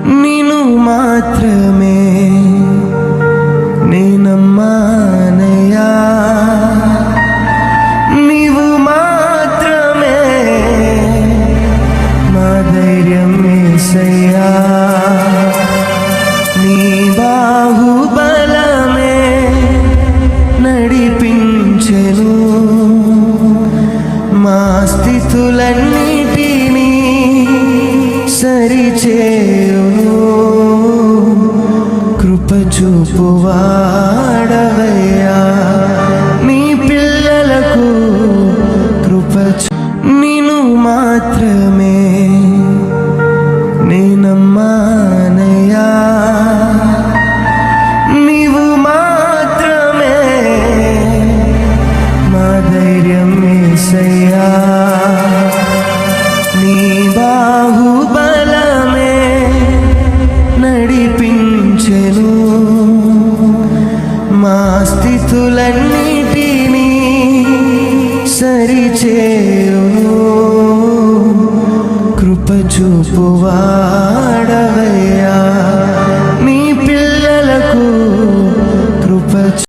నిన్ను మాత్రమే నేనమ్మానయ్యా, నీవు మాత్రమే మా ధైర్యం యేసయ్యా. నీ బాహుబలమే నడిపించెను మా స్థితులన్నిటినీ సరిచేయును. కృప చూపువాడవయ్యా, నీ పిల్లలకు కృప నిన్ను మాత్రమే నేనమ్మానయ్యా, నీవు మాత్రమే మా ధైర్యం యేసయ్యా. నీ బాహుబలమే నడిపించెను మా స్థితులన్నిటినీ సరిచేయును. కృప చూపువాడ